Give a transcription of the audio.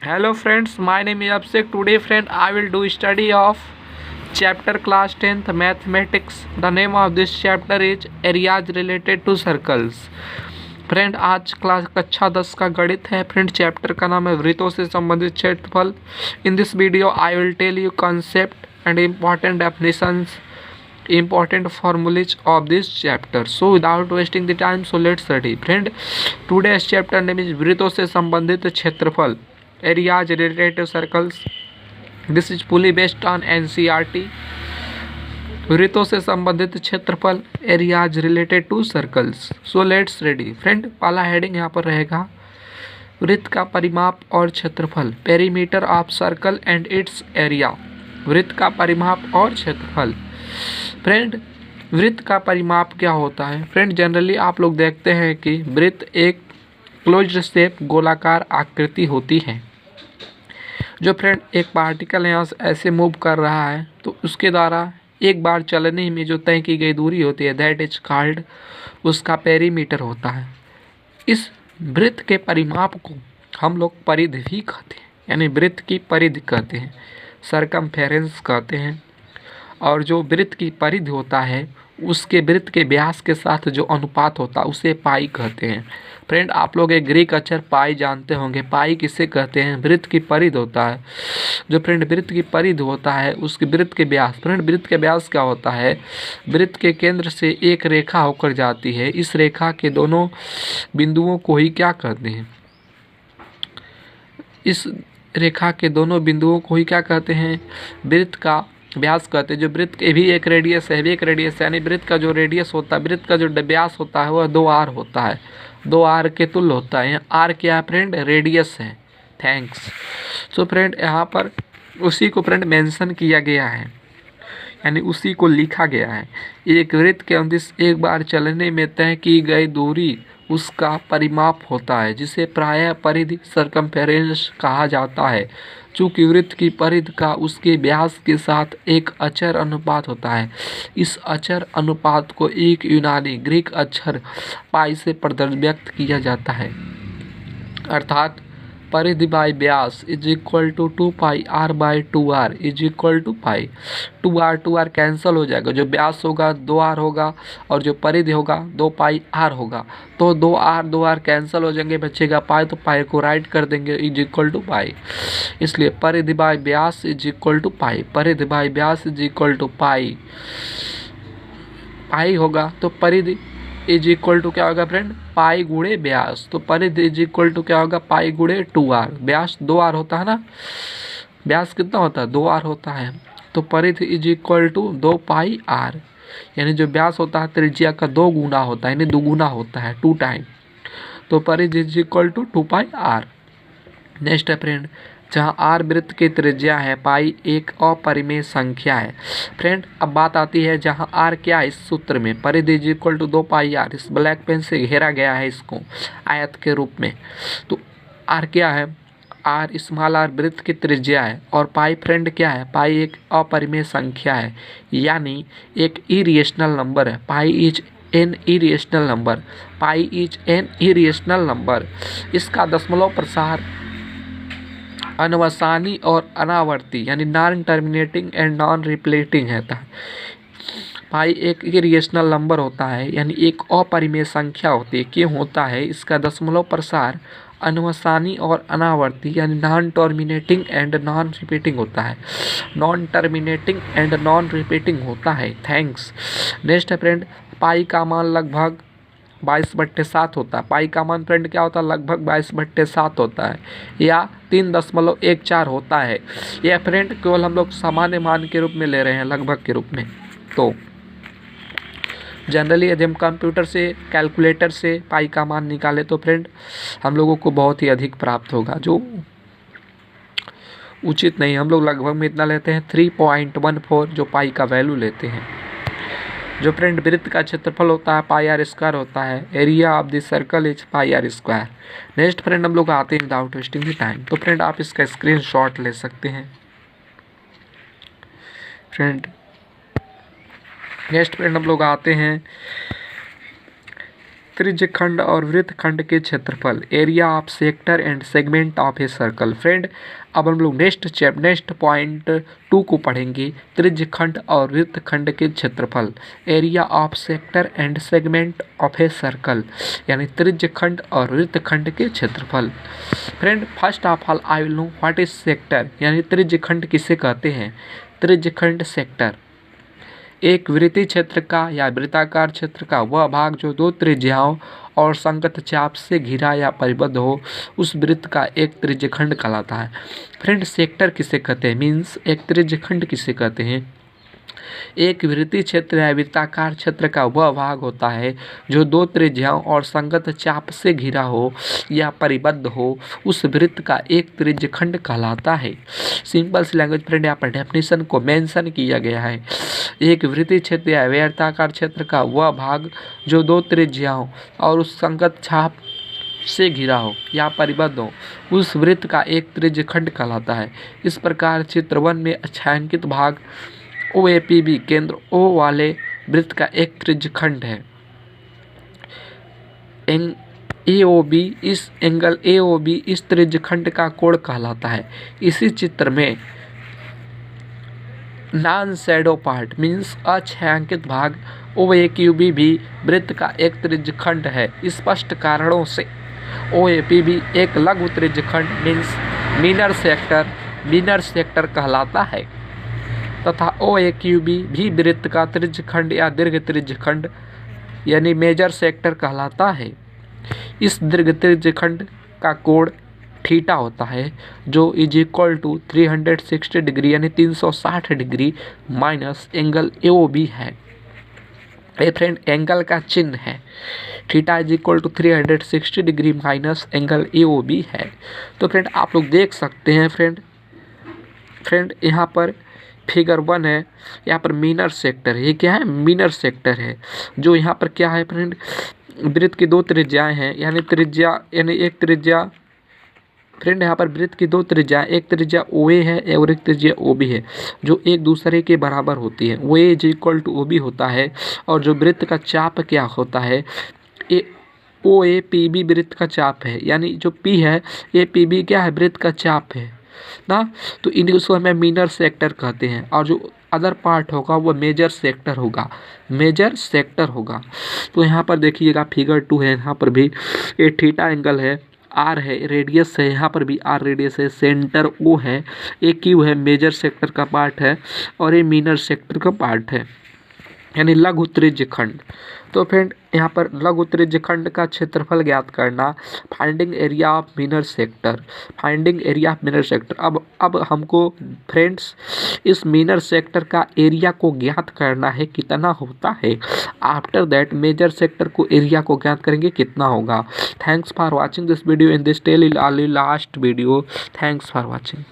Hello friends, my name is Abhishek. Today friend I will do study of chapter class 10th mathematics. The name of this chapter is areas related to circles. Friend आज class कक्षा 10 का गणित है। Friend chapter का नाम है वृत्तों से संबंधित क्षेत्रफल। In this video I will tell you concept and important definitions, important formulas of this chapter. So without wasting the time, so let's study. Friend, today's chapter name is वृत्तों से संबंधित क्षेत्रफल, areas related to circles. This is fully based on NCERT. वृत्तों से संबंधित क्षेत्रफल, areas related to circles. So let's ready. Friend, पहला heading यहाँ पर रहेगा वृत्त का परिमाप और क्षेत्रफल, perimeter of circle and it's area. वृत्त का परिमाप और क्षेत्रफल। फ्रेंड, वृत्त का परिमाप क्या होता है? फ्रेंड, जनरली आप लोग देखते हैं कि वृत्त एक क्लोज्ड शेप गोलाकार आकृति होती है। जो फ्रेंड एक पार्टिकल यहाँ से ऐसे मूव कर रहा है तो उसके द्वारा एक बार चलने में जो तय की गई दूरी होती है दैट इज कॉल्ड, उसका पेरीमीटर होता है। इस वृत्त के परिमाप को हम लोग परिधि भी कहते हैं, यानी वृत्त की परिधि कहते हैं, सरकमफेरेंस कहते हैं। और जो वृत्त की परिधि होता है उसके वृत्त के व्यास के साथ जो अनुपात होता है उसे पाई कहते हैं। फ्रेंड, आप लोग एक ग्रीक अक्षर पाई जानते होंगे। पाई किसे कहते हैं? वृत्त की परिधि होता है। जो फ्रेंड वृत्त की परिधि होता है उसके वृत्त के व्यास। फ्रेंड, वृत्त के व्यास क्या होता है? वृत्त के केंद्र से एक रेखा होकर जाती है। इस रेखा के दोनों बिंदुओं को ही क्या कहते हैं? इस रेखा के दोनों बिंदुओं को ही क्या कहते हैं? वृत्त का व्यास कहते हैं। जो वृत्त के भी एक रेडियस है, भी एक रेडियस है, यानी वृत्त का जो रेडियस होता है, वृत्त का जो व्यास होता है वह 2r होता है, 2r के तुल्य होता है। यहाँ r क्या है फ्रेंड? रेडियस है। थैंक्स। सो फ्रेंड, यहाँ पर उसी को फ्रेंड मेंशन किया गया है, यानी उसी को लिखा गया है। एक वृत्त के अंदिश एक बार चलने में तय की गई दूरी उसका परिमाप होता है, जिसे प्रायः परिधि सरकमफेरेंस कहा जाता है। चूँकि वृत्त की परिधि का उसके व्यास के साथ एक अचर अनुपात होता है, इस अचर अनुपात को एक यूनानी ग्रीक अक्षर पाई से व्यक्त किया जाता है। अर्थात परिधि बाई व्यास is equal to 2πr by 2r is equal to pi. 2r cancel हो जाएगा, जो व्यास होगा 2r होगा और जो परिधि होगा 2πr होगा। तो 2r कैंसिल हो जाएंगे, बचेगा पाई, तो पाई को राइट कर देंगे इज इक्वल टू पाई। इसलिए परिधि बाई व्यास इज इक्वल टू पाई, परिधि बाई व्यास is equal to pi. Pi होगा तो परिधि इज इक्वल टू क्या होगा फ्रेंड? पाई गुणे व्यास। तो परिधि इज इक्वल टू क्या होगा? पाई गुणे 2r। व्यास 2r होता है ना, व्यास कितना होता है? 2r होता है। तो परिधि इज इक्वल टू 2πr, यानी जो व्यास होता है त्रिज्या का 2 गुना होता है, यानी दुगुना होता है, 2 टाइम। तो परिधि is equal to 2πr। Next है फ्रेंड, जहाँ r वृत्त की त्रिज्या है, पाई एक अपरिमेय संख्या है। फ्रेंड, अब बात आती है जहाँ r क्या है इस सूत्र में? परिधि इज इक्वल टू 2πr। इस ब्लैक पेन से घेरा गया है इसको आयत के रूप में। तो r क्या है? r स्मॉल r वृत्त की त्रिज्या है और पाई फ्रेंड क्या है? पाई एक अपरिमेय संख्या है, यानी एक इरेशनल नंबर है। Pi is an irrational number, pi is an irrational number. इसका दशमलव प्रसार अनवसानी और अनावर्ती, यानी non terminating and non repeating है। पाई एक इरेशनल नंबर होता है, यानी एक अपरिमेय संख्या होती है। क्यों होता है? इसका दशमलव प्रसार अनवसानी और अनावर्ती, यानी non terminating and non repeating होता है। Non terminating and non repeating होता है। थैंक्स। नेक्स्ट है फ्रेंड, पाई का मान लगभग 22/7 होता है। पाई का मान फ्रेंड क्या होता है? लगभग 22/7 होता है, या 3.14 होता है। यह फ्रेंड केवल हम लोग सामान्य मान के रूप में ले रहे हैं, लगभग के रूप में। तो जनरली यदि हम कंप्यूटर से, कैलकुलेटर से पाई का मान निकालें तो फ्रेंड हम लोगों को बहुत ही अधिक प्राप्त होगा, जो उचित नहीं। हम लोग लगभग में इतना लेते हैं 3.14 जो पाई का वैल्यू लेते हैं। जो फ्रेंड वृत्त का क्षेत्रफल होता है पाई आर स्क्वायर होता है। Area of the circle is pi r square. Next friend हम लोग आते हैं विदाउट वेस्टिंग द टाइम। तो फ्रेंड आप इसका स्क्रीनशॉट ले सकते हैं। फ्रेंड नेक्स्ट फ्रेंड हम लोग आते हैं त्रिज्यखंड और वृत्तखंड के क्षेत्रफल, area of sector and segment of a circle. Friend अब हम लोग नेक्स्ट पॉइंट 2 को पढ़ेंगे, त्रिज्यखंड और वृत्तखंड के क्षेत्रफल, area of sector and segment of a circle, यानी त्रिज्यखंड और वृत्तखंड के क्षेत्रफल। Friend first of all I will know what is sector, यानी त्रिज्यखंड किसे कहते हैं। त्रिज्यखंड सेक्टर एक वृत्तीय क्षेत्र का या वृत्ताकार क्षेत्र का वह भाग जो 2 त्रिज्याओं और संगत चाप से घिरा या परिबद्ध हो, उस वृत्त का एक त्रिज्यखंड कहलाता है। फ्रेंड सेक्टर किसे कहते हैं, मीन्स एक त्रिज्यखंड किसे कहते हैं। एक वृत्तीय क्षेत्र या वृत्ताकार क्षेत्र का वह भाग होता है जो 2 त्रिज्याओं और संगत चाप से घिरा हो या परिबद्ध हो, उस वृत्त का एक त्रिज्यखंड कहलाता है। सिंपल सी लैंग्वेज फ्रेंड यहाँ पर डेफिनेशन को मेंशन किया गया है। एक वृत्तीय क्षेत्र या वृत्ताकार क्षेत्र का वह भाग जो 2 त्रिज्याओं और उस संगत चाप से घिरा हो या परिबद्ध हो, उस वृत्त का एक त्रिज्यखंड कहलाता है। इस प्रकार चित्र 1 में छायांकित भाग OAPB केंद्र O वाले वृत्त का एक त्रिज्यखंड है। एंगल AOB इस त्रिज्यखंड का कोण कहलाता है। इसी चित्र में नॉन शैडो पार्ट मीन्स अछायांकित भाग OAQB भी वृत्त का एक त्रिज्यखंड है। स्पष्ट कारणों से OAPB एक लघु त्रिज्यखंड मीन्स मीनर सेक्टर कहलाता है तथा OAQB भी वृत्त का त्रिज्यखंड या दीर्घ त्रिज्यखंड यानी मेजर सेक्टर कहलाता है। इस दीर्घ त्रिज्यखंड का कोण थीटा होता है जो = 360 डिग्री यानी 360 डिग्री माइनस एंगल AOB है। ये फ्रेंड एंगल का चिन्ह है, theta = 360 degree minus angle AOB है। तो फ्रेंड आप लोग देख सकते हैं फ्रेंड यहाँ पर फिगर 1 है, यहाँ पर मीनर सेक्टर है। ये क्या है, मीनर सेक्टर है। जो यहाँ पर क्या है फ्रेंड, वृत्त की 2 त्रिज्याएं हैं, यानी एक त्रिज्या फ्रेंड यहाँ पर वृत्त की 2 त्रिज्याएं, एक त्रिज्या OA है और एक त्रिज्या OB है जो एक दूसरे के बराबर होती है। OA = OB होता है और जो वृत्त का चाप क्या होता है, OAPB वृत्त का चाप है, यानी जो P है APB क्या है, वृत्त का चाप है ना। तो इनको हमें मीनर सेक्टर कहते हैं और जो अदर पार्ट होगा वो मेजर सेक्टर होगा। तो यहाँ पर देखिएगा फिगर 2 है, यहाँ पर भी ये थीटा एंगल है, R है, रेडियस है, यहाँ पर भी R रेडियस है, सेंटर O है, ये Q है, मेजर सेक्टर का पार्ट है और ये मीनर सेक्टर का पार्ट है, यानी लघु त्रिज्यखंड। तो फ्रेंड यहाँ पर लघु त्रिज्यखंड का क्षेत्रफल ज्ञात करना, फाइंडिंग एरिया ऑफ मीनर सेक्टर। अब हमको फ्रेंड्स इस मीनर सेक्टर का एरिया को ज्ञात करना है, कितना होता है। आफ्टर दैट मेजर सेक्टर को एरिया को ज्ञात करेंगे कितना होगा। Thanks for watching this video in this tell last video. Thanks for watching.